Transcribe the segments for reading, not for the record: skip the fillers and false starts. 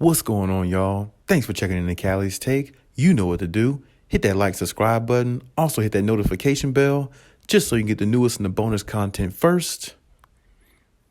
What's going on, y'all? Thanks for checking in the Khaliis Take. You know what to do. Hit that like, subscribe button. Also hit that notification bell just so you can get the newest and the bonus content first.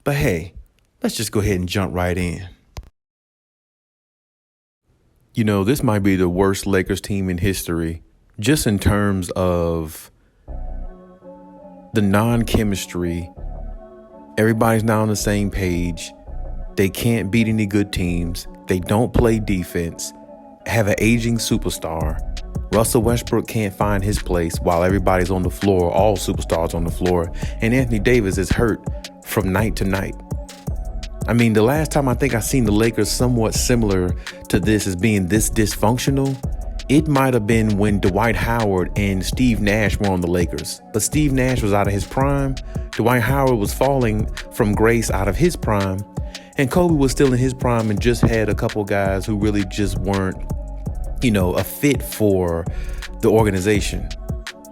But hey, let's just go ahead and jump right in. You know, this might be the worst Lakers team in history, just in terms of the non-chemistry. Everybody's not on the same page. They can't beat any good teams. They don't play defense, have an aging superstar. Russell Westbrook can't find his place while everybody's on the floor, all superstars on the floor. And Anthony Davis is hurt from night to night. I mean, the last time I think I seen the Lakers somewhat similar to this as being this dysfunctional, it might have been when Dwight Howard and Steve Nash were on the Lakers. But Steve Nash was out of his prime. Dwight Howard was falling from grace out of his prime. And Kobe was still in his prime and just had a couple guys who really just weren't, a fit for the organization.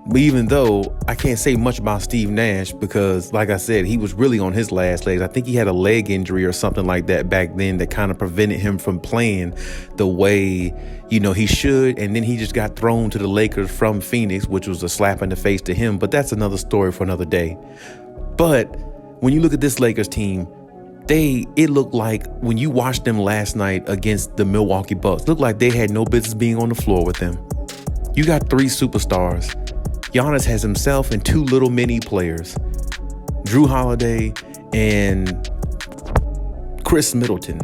But even though I can't say much about Steve Nash because, like I said, he was really on his last legs. I think he had a leg injury or something like that back then that kind of prevented him from playing the way, he should. And then he just got thrown to the Lakers from Phoenix, which was a slap in the face to him. But that's another story for another day. But when you look at this Lakers team, it looked like when you watched them last night against the Milwaukee Bucks, it looked like they had no business being on the floor with them. You got three superstars. Giannis has himself and two little mini players, Drew Holiday and Chris Middleton.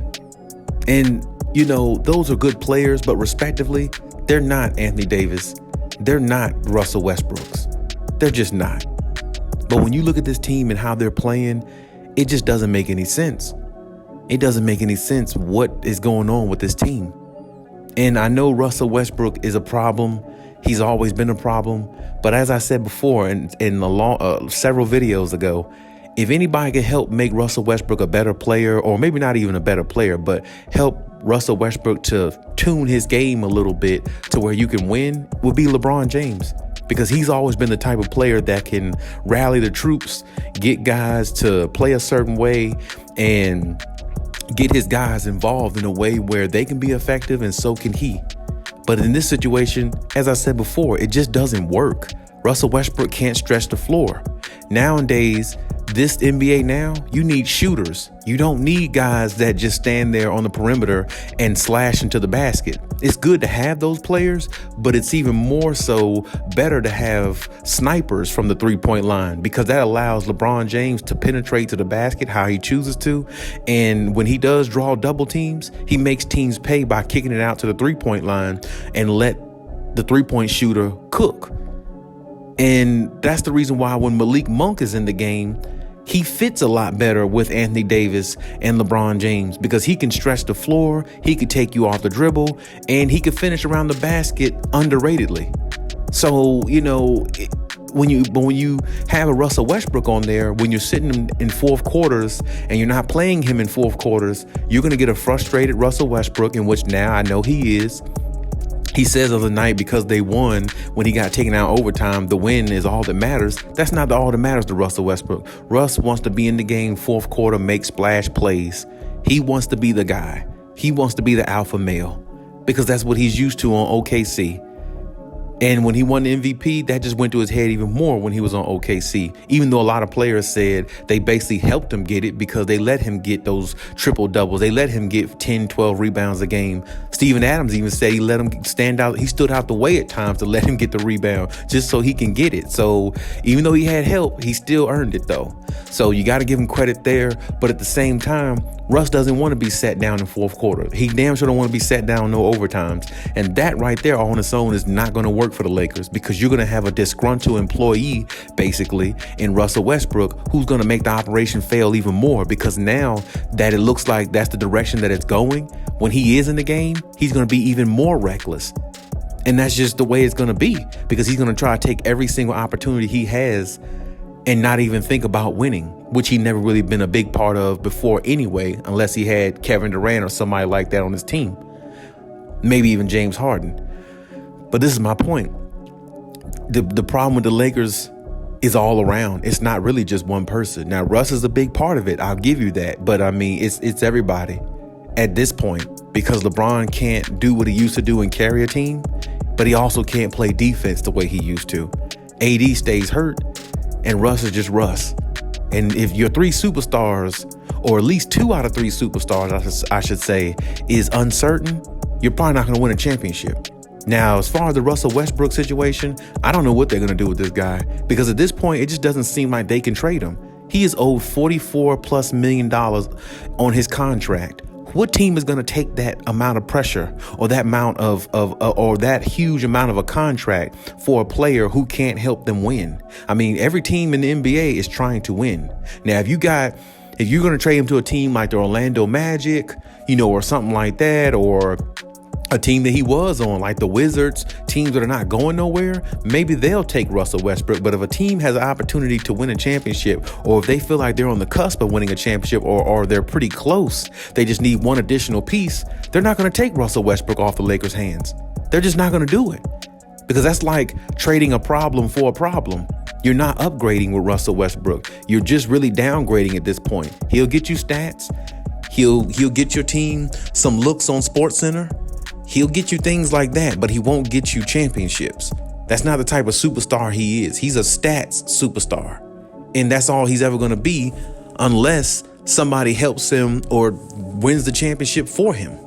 And, those are good players, but respectively, they're not Anthony Davis. They're not Russell Westbrooks. They're just not. But when you look at this team and how they're playing, it just doesn't make any sense. It doesn't make any sense what is going on with this team. And I know Russell Westbrook is a problem. He's always been a problem. But as I said before in several videos ago, if anybody can help make Russell Westbrook a better player, or maybe not even a better player, but help Russell Westbrook to tune his game a little bit to where you can win, would be LeBron James. Because he's always been the type of player that can rally the troops, get guys to play a certain way, and get his guys involved in a way where they can be effective, and so can he. But in this situation, as I said before, it just doesn't work. Russell Westbrook can't stretch the floor. Nowadays, this NBA now, you need shooters. You don't need guys that just stand there on the perimeter and slash into the basket. It's good to have those players, but it's even more so better to have snipers from the three-point line, because that allows LeBron James to penetrate to the basket how he chooses to. And when he does draw double teams, he makes teams pay by kicking it out to the three-point line and let the three-point shooter cook. And that's the reason why when Malik Monk is in the game, he fits a lot better with Anthony Davis and LeBron James, because he can stretch the floor, he could take you off the dribble, and he could finish around the basket underratedly. So, when you have a Russell Westbrook on there, when you're sitting in fourth quarters and you're not playing him in fourth quarters, you're going to get a frustrated Russell Westbrook, in which now I know he is. He says of the night, because they won when he got taken out overtime, the win is all that matters. That's not all that matters to Russell Westbrook. Russ wants to be in the game fourth quarter, make splash plays. He wants to be the guy. He wants to be the alpha male, because that's what he's used to on OKC. And when he won the MVP, that just went to his head even more when he was on OKC, even though a lot of players said they basically helped him get it because they let him get those triple doubles. They let him get 10, 12 rebounds a game. Steven Adams even said he let him stand out. He stood out the way at times to let him get the rebound just so he can get it. So even though he had help, he still earned it though. So you got to give him credit there. But at the same time, Russ doesn't want to be sat down in fourth quarter. He damn sure don't want to be sat down no overtimes. And that right there on its own is not going to work for the Lakers, because you're going to have a disgruntled employee basically in Russell Westbrook who's going to make the operation fail even more, because now that it looks like that's the direction that it's going, when he is in the game, he's going to be even more reckless. And that's just the way it's going to be, because he's going to try to take every single opportunity he has and not even think about winning, which he never really been a big part of before anyway, unless he had Kevin Durant or somebody like that on his team. Maybe even James Harden. But this is my point. The problem with the Lakers is all around. It's not really just one person. Now, Russ is a big part of it. I'll give you that. But I mean, it's everybody at this point. because LeBron can't do what he used to do and carry a team, but he also can't play defense the way he used to. AD stays hurt, and Russ is just Russ. And if your three superstars, or at least 2 out of 3 superstars, I should say, is uncertain, you're probably not going to win a championship. Now, as far as the Russell Westbrook situation, I don't know what they're going to do with this guy, because at this point, it just doesn't seem like they can trade him. He is owed $44+ million on his contract. What team is going to take that amount of pressure or that amount or that huge amount of a contract for a player who can't help them win? I mean, every team in the NBA is trying to win. Now, if you're going to trade him to a team like the Orlando Magic, or something like that, or a team that he was on, like the Wizards, teams that are not going nowhere, maybe they'll take Russell Westbrook. But if a team has an opportunity to win a championship, or if they feel like they're on the cusp of winning a championship, or they're pretty close, they just need one additional piece, they're not going to take Russell Westbrook off the Lakers' hands. They're just not going to do it, because that's like trading a problem for a problem. You're not upgrading with Russell Westbrook. You're just really downgrading at this point. He'll get you stats. He'll get your team some looks on SportsCenter. He'll get you things like that, but he won't get you championships. That's not the type of superstar he is. He's a stats superstar. And that's all he's ever going to be, unless somebody helps him or wins the championship for him.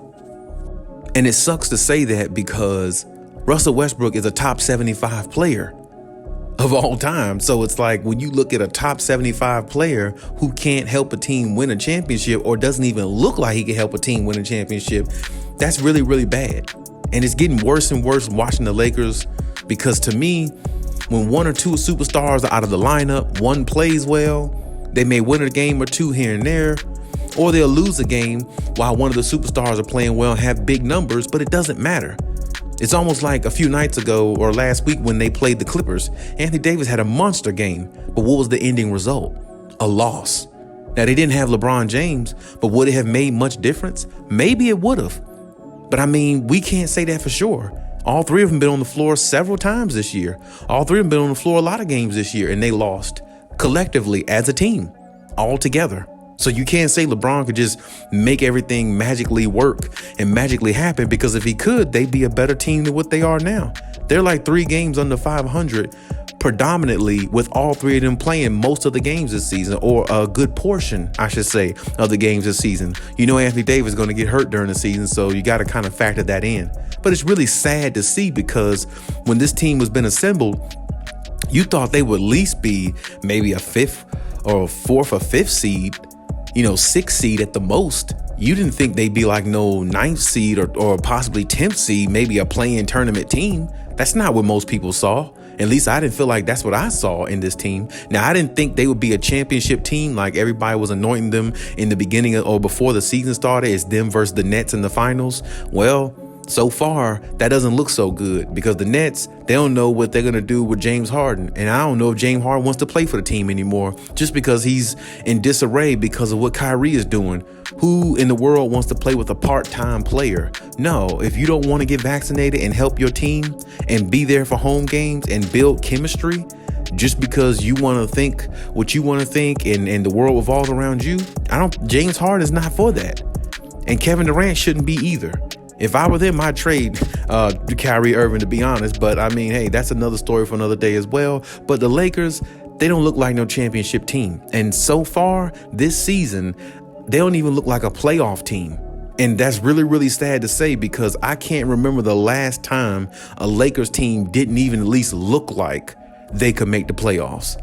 And it sucks to say that, because Russell Westbrook is a top 75 player of all time. So it's like, when you look at a top 75 player who can't help a team win a championship, or doesn't even look like he can help a team win a championship, that's really, really bad. And it's getting worse and worse watching the Lakers, because to me, when 1 or 2 superstars are out of the lineup, one plays well, they may win a game or 2 here and there, or they'll lose a game while one of the superstars are playing well and have big numbers, but it doesn't matter. It's almost like a few nights ago or last week when they played the Clippers. Anthony Davis had a monster game, but what was the ending result? A loss. Now, they didn't have LeBron James, but would it have made much difference? Maybe it would have. But I mean, we can't say that for sure. All 3 of them been on the floor several times this year. All 3 of them been on the floor a lot of games this year, and they lost collectively as a team, all together. So you can't say LeBron could just make everything magically work and magically happen, because if he could, they'd be a better team than what they are now. They're like 3 games under 500, predominantly with all 3 of them playing most of the games this season, or a good portion, I should say, of the games this season. Anthony Davis is going to get hurt during the season, so you got to kind of factor that in. But it's really sad to see, because when this team was been assembled, you thought they would at least be maybe a 5th or 4th or 5th seed, 6th seed at the most. You didn't think they'd be like no 9th seed or possibly 10th seed, maybe a play-in tournament team. That's not what most people saw. At least I didn't feel like that's what I saw in this team. Now, I didn't think they would be a championship team like everybody was anointing them in the beginning or before the season started. It's them versus the Nets in the finals. Well, so far, that doesn't look so good, because the Nets, they don't know what they're going to do with James Harden. And I don't know if James Harden wants to play for the team anymore, just because he's in disarray because of what Kyrie is doing. Who in the world wants to play with a part-time player? No, if you don't want to get vaccinated and help your team and be there for home games and build chemistry, just because you want to think what you want to think and the world revolves around you, James Harden is not for that. And Kevin Durant shouldn't be either. If I were them, I'd trade Kyrie Irving, to be honest. But I mean, hey, that's another story for another day as well. But the Lakers, they don't look like no championship team. And so far this season, they don't even look like a playoff team. And that's really, really sad to say, because I can't remember the last time a Lakers team didn't even at least look like they could make the playoffs.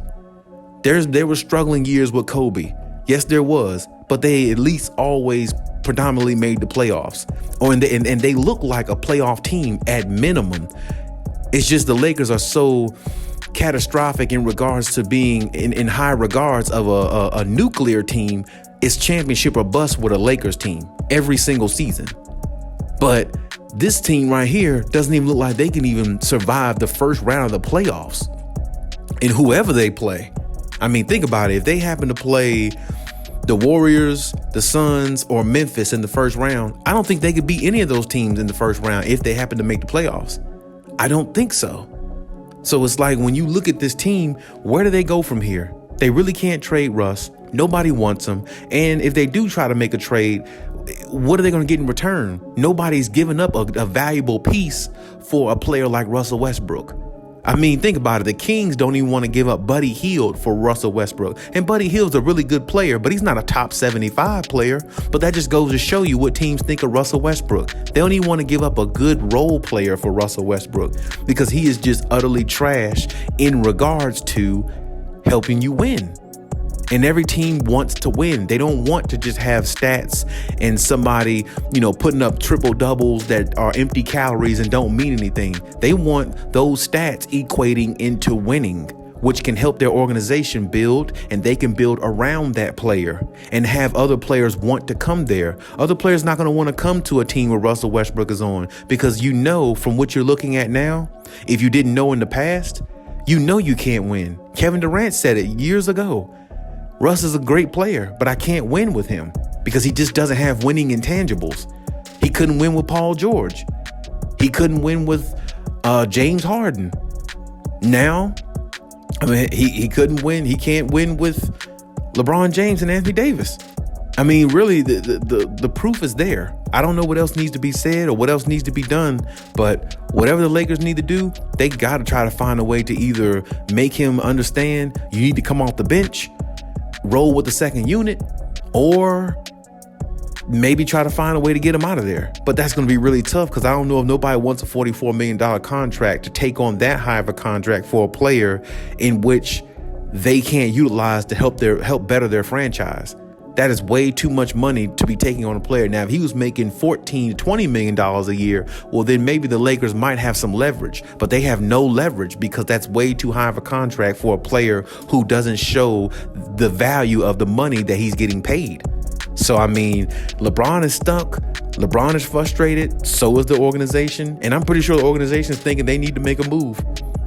There were struggling years with Kobe. Yes, there was. But they at least always predominantly made the playoffs, and they look like a playoff team at minimum. It's just the Lakers are so catastrophic in regards to being in high regards of a nuclear team. It's championship or bust with a Lakers team every single season. But this team right here doesn't even look like they can even survive the first round of the playoffs. And whoever they play, I mean, think about it. If they happen to play the Warriors, the Suns, or Memphis in the first round, I don't think they could beat any of those teams in the first round if they happen to make the playoffs. I don't think so. So it's like, when you look at this team, where do they go from here? They really can't trade Russ. Nobody wants him. And if they do try to make a trade, what are they going to get in return? Nobody's giving up a valuable piece for a player like Russell Westbrook. I mean, think about it. The Kings don't even want to give up Buddy Hield for Russell Westbrook. And Buddy Hield's a really good player, but he's not a top 75 player. But that just goes to show you what teams think of Russell Westbrook. They don't even want to give up a good role player for Russell Westbrook because he is just utterly trash in regards to helping you win. And every team wants to win. They don't want to just have stats and somebody, putting up triple doubles that are empty calories and don't mean anything. They want those stats equating into winning, which can help their organization build, and they can build around that player and have other players want to come there. Other players not going to want to come to a team where Russell Westbrook is on because from what you're looking at now, if you didn't know in the past, you can't win. Kevin Durant said it years ago. Russ is a great player, but I can't win with him because he just doesn't have winning intangibles. He couldn't win with Paul George. He couldn't win with James Harden. Now, he couldn't win. He can't win with LeBron James and Anthony Davis. I mean, really, the proof is there. I don't know what else needs to be said or what else needs to be done, but whatever the Lakers need to do, they got to try to find a way to either make him understand you need to come off the bench, roll with the second unit, or maybe try to find a way to get him out of there. But that's going to be really tough because I don't know if nobody wants a $44 million contract to take on that high of a contract for a player in which they can't utilize to help better their franchise. That is way too much money to be taking on a player. Now, if he was making $14 to $20 million a year, well, then maybe the Lakers might have some leverage, but they have no leverage because that's way too high of a contract for a player who doesn't show the value of the money that he's getting paid. So, I mean, LeBron is stuck. LeBron is frustrated. So is the organization. And I'm pretty sure the organization is thinking they need to make a move.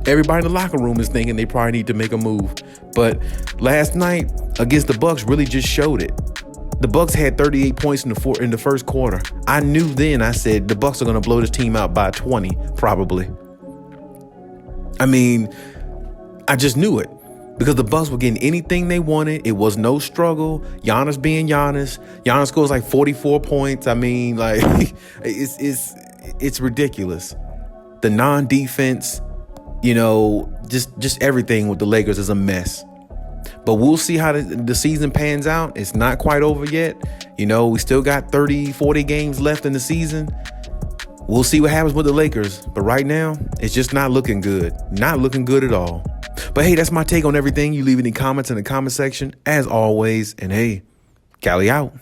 Everybody in the locker room is thinking they probably need to make a move. But last night against the Bucks really just showed it. The Bucks had 38 points in the first quarter. I knew then, I said, the Bucks are going to blow this team out by 20, probably. I mean, I just knew it. Because the Bucks were getting anything they wanted. It was no struggle. Giannis being Giannis. Giannis scores like 44 points. I mean, like, it's ridiculous. The non-defense, just everything with the Lakers is a mess. But we'll see how the season pans out. It's not quite over yet. We still got 30, 40 games left in the season. We'll see what happens with the Lakers. But right now, it's just not looking good. Not looking good at all. But hey, that's my take on everything. You leave any comments in the comment section, as always. And hey, Khaliis out.